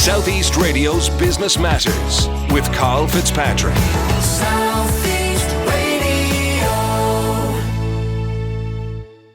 Southeast Radio's Business Matters with Carl Fitzpatrick. Southeast Radio.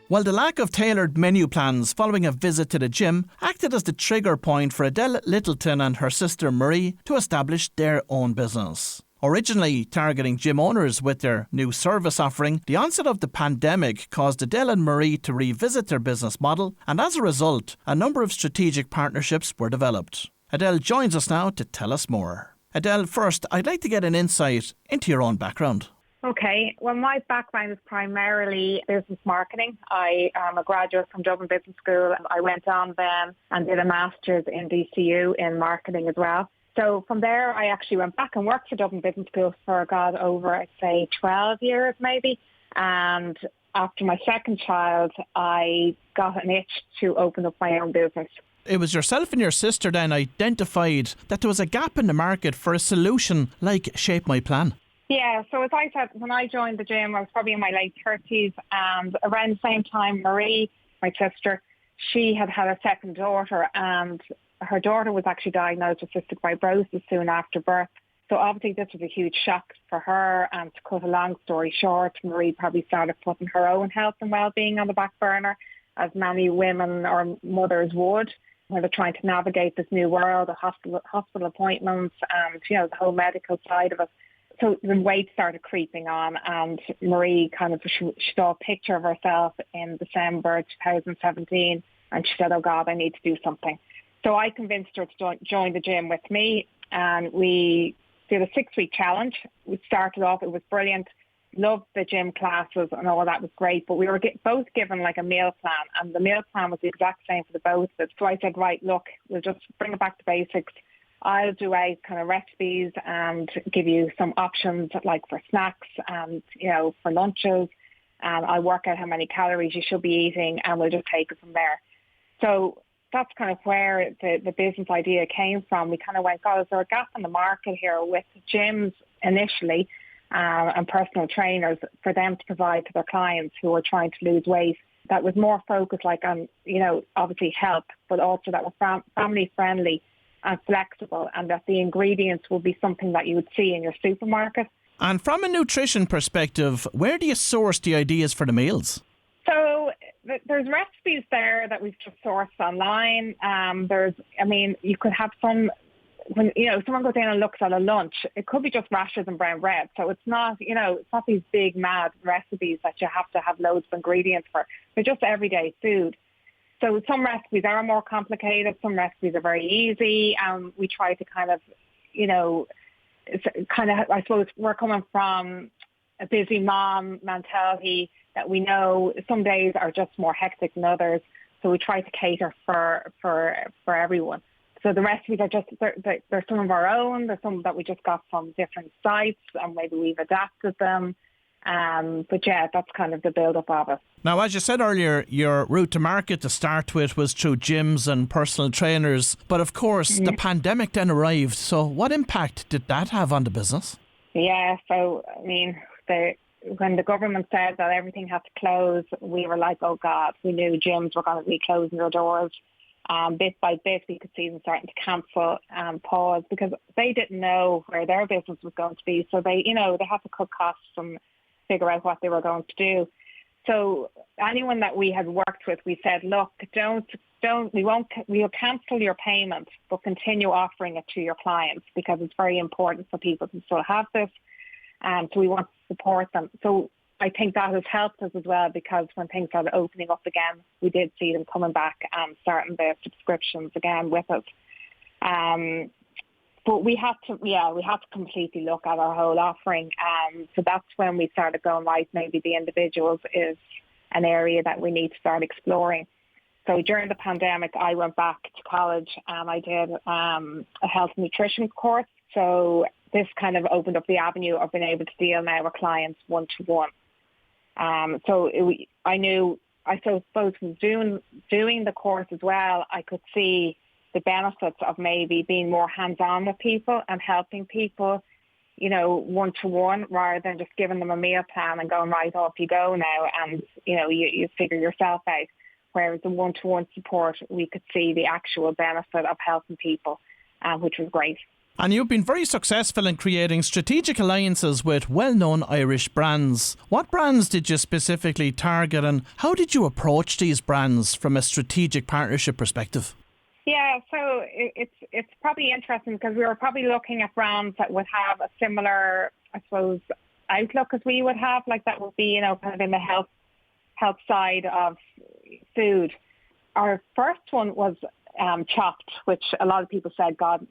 While the lack of tailored menu plans following a visit to the gym acted as the trigger point for Edel, Littleton and her sister Marie to establish their own business. Originally targeting gym owners with their new service offering, the onset of the pandemic caused Edel and Marie to revisit their business model, and as a result, a number of strategic partnerships were developed. Edel joins us now to tell us more. Edel, first, I'd like to get an insight into your own background. Okay, well, my background is primarily business marketing. I am a graduate from Dublin Business School. I went on then and did a master's in DCU in marketing as well. So from there, I actually went back and worked for Dublin Business School for, over, I'd say, 12 years maybe. And after my second child, I got an itch to open up my own business. It was yourself and your sister then identified that there was a gap in the market for a solution like Shape My Plan. Yeah, so as I said, when I joined the gym, I was probably in my late 30s. And around the same time, Marie, my sister, she had a second daughter, and her daughter was actually diagnosed with cystic fibrosis soon after birth. So obviously this was a huge shock for her. And to cut a long story short, Marie probably started putting her own health and well-being on the back burner, as many women or mothers would, when they're trying to navigate this new world, the hospital appointments and, the whole medical side of it. So the weight started creeping on, and Marie she saw a picture of herself in December 2017, and she said, oh God, I need to do something. So I convinced her to join the gym with me, and we did a 6-week challenge. We started off, it was brilliant, loved the gym classes and all that was great, but we were both given like a meal plan, and the meal plan was the exact same for the both of us. So I said, right, look, we'll just bring it back to basics. I'll do out kind of recipes and give you some options like for snacks and, for lunches, and I'll work out how many calories you should be eating, and we'll just take it from there. So that's kind of where the business idea came from. We kind of went, God, is there a gap in the market here with gyms initially and personal trainers for them to provide to their clients who are trying to lose weight that was more focused on, obviously health, but also that was family friendly and flexible, and that the ingredients will be something that you would see in your supermarket. And from a nutrition perspective, where do you source the ideas for the meals? So there's recipes there that we've just sourced online. You could have some, when, someone goes in and looks at a lunch, it could be just rashers and brown bread. So it's not, it's not these big mad recipes that you have to have loads of ingredients for. They're just everyday food. So some recipes are more complicated, some recipes are very easy, and we try to I suppose we're coming from a busy mom mentality that we know some days are just more hectic than others, so we try to cater for everyone. So the recipes are just, they're some of our own, there's some that we just got from different sites, and maybe we've adapted them. But yeah, that's kind of the build-up of it. Now, as you said earlier, your route to market to start with was through gyms and personal trainers. But of course, the pandemic then arrived. So what impact did that have on the business? Yeah, so, when the government said that everything had to close, we were like, oh God, we knew gyms were going to be closing their doors. Bit by bit, we could see them starting to cancel and pause because they didn't know where their business was going to be. So they had to cut costs and figure out what they were going to do. So anyone that we had worked with, we said, look, we'll cancel your payment, but continue offering it to your clients because it's very important for people to still have this. So we want to support them. So I think that has helped us as well, because when things started opening up again, we did see them coming back and starting their subscriptions again with us. But we had to completely look at our whole offering. So that's when we started going, right, maybe the individuals is an area that we need to start exploring. So during the pandemic, I went back to college and I did a health and nutrition course. So this kind of opened up the avenue of being able to deal now with clients one-to-one. I suppose from doing the course as well, I could see the benefits of maybe being more hands-on with people and helping people, one-to-one, rather than just giving them a meal plan and going, right, off you go now, and, you figure yourself out. Whereas the one-to-one support, we could see the actual benefit of helping people which was great. And you've been very successful in creating strategic alliances with well-known Irish brands. What brands did you specifically target, and how did you approach these brands from a strategic partnership perspective? Yeah, so it's probably interesting because we were probably looking at brands that would have a similar, I suppose, outlook as we would have, like that would be, kind of in the health side of food. Our first one was Chopped, which a lot of people said, God,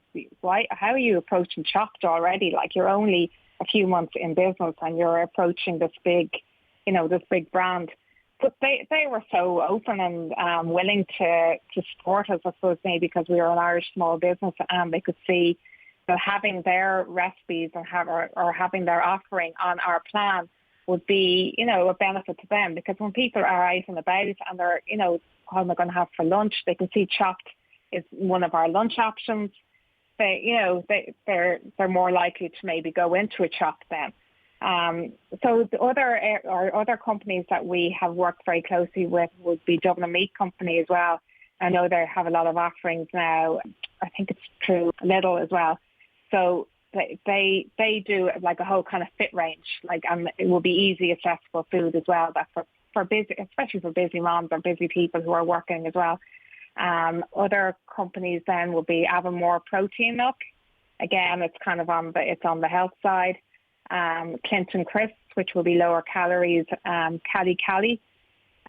how are you approaching Chopped already? Like, you're only a few months in business and you're approaching this big brand. But they were so open and willing to support us, I suppose, maybe because we were an Irish small business and they could see that having their recipes and having their offering on our plan would be, a benefit to them. Because when people are out and about and they're, what am I going to have for lunch? They can see Chopped is one of our lunch options. They're more likely to maybe go into a Chopped then. So the other companies that we have worked very closely with would be Dublin Meat Company as well. I know they have a lot of offerings now. I think it's through Lidl as well. So they do like a whole kind of fit range, and it will be easy accessible food as well. That for busy, especially for busy moms or busy people who are working as well. Other companies then will be Avonmore Protein Milk. Again, it's kind of on the health side. Clinton Crisps, which will be lower calories. Cali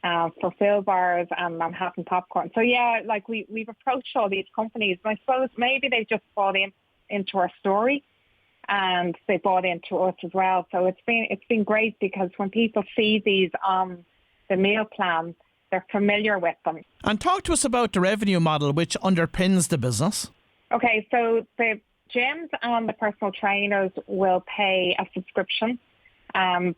for Phil bars and Manhattan popcorn. So yeah, we've approached all these companies, and I suppose maybe they've just bought into our story, and they bought into us as well. So it's been great because when people see these on the meal plan, they're familiar with them. And talk to us about the revenue model which underpins the business. Okay, so the gyms and the personal trainers will pay a subscription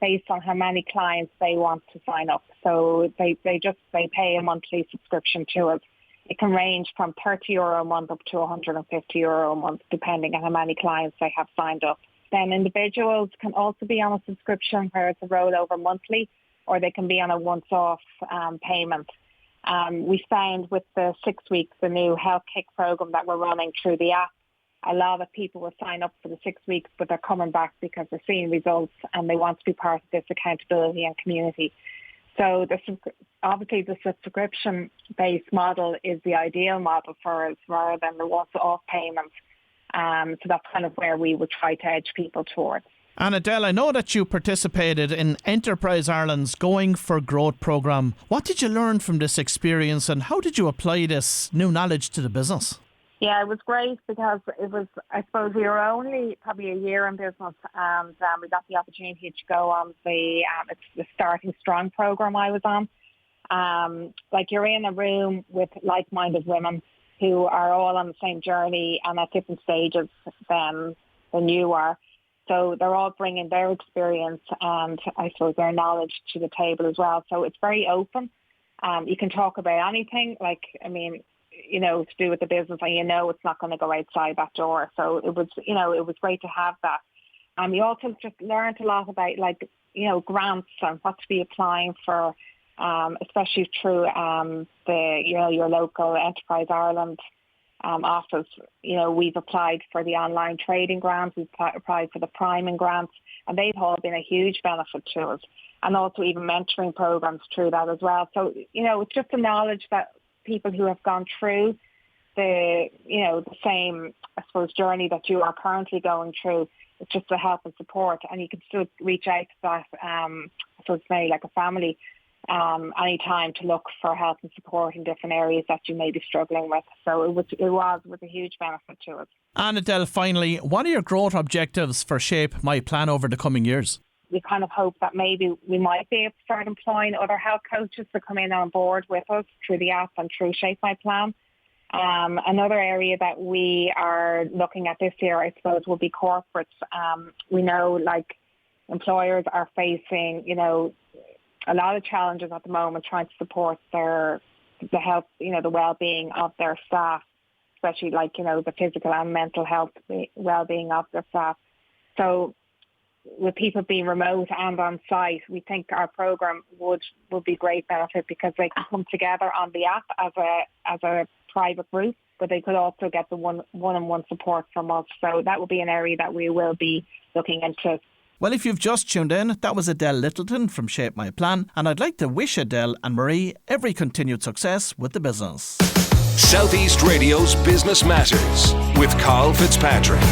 based on how many clients they want to sign up. So they pay a monthly subscription to us. It can range from €30 a month up to €150 a month, depending on how many clients they have signed up. Then individuals can also be on a subscription where it's a rollover monthly, or they can be on a once-off payment. We found with the 6 weeks, the new Health Kick program that we're running through the app, a lot of people will sign up for the 6 weeks, but they're coming back because they're seeing results and they want to be part of this accountability and community. So obviously the subscription-based model is the ideal model for us rather than the once-off payment. So that's kind of where we would try to edge people towards. And Edel, I know that you participated in Enterprise Ireland's Going for Growth programme. What did you learn from this experience and how did you apply this new knowledge to the business? Yeah, it was great because I suppose we were only probably a year in business, and we got the opportunity to go on it's the Starting Strong program I was on. You're in a room with like-minded women who are all on the same journey and at different stages than you are. So they're all bringing their experience and I suppose their knowledge to the table as well. So it's very open. You can talk about anything, to do with the business, and it's not going to go outside that door. So it was great to have that. You also just learned a lot about grants and what to be applying for, especially through your local Enterprise Ireland office. We've applied for the online trading grants, we've applied for the priming grants, and they've all been a huge benefit to us. And also even mentoring programs through that as well. So, it's just the knowledge that people who have gone through the same, I suppose, journey that you are currently going through, it's just to help and support. And you can still reach out to that, so it's maybe like a family, any time to look for help and support in different areas that you may be struggling with. So it was a huge benefit to us. And Edel, finally, what are your growth objectives for Shape My Plan over the coming years? We kind of hope that maybe we might be able to start employing other health coaches to come in on board with us through the app and through Shape My Plan. Another area that we are looking at this year, I suppose, will be corporates. We know employers are facing, a lot of challenges at the moment trying to support the health, the well-being of their staff, especially the physical and mental health well-being of their staff. So with people being remote and on site, we think our program would be great benefit because they can come together on the app as a private route, but they could also get the one-on-one support from us. So that will be an area that we will be looking into. Well, if you've just tuned in, that was Edel Littleton from Shape My Plan, and I'd like to wish Edel and Marie every continued success with the business. Southeast Radio's Business Matters with Carl Fitzpatrick.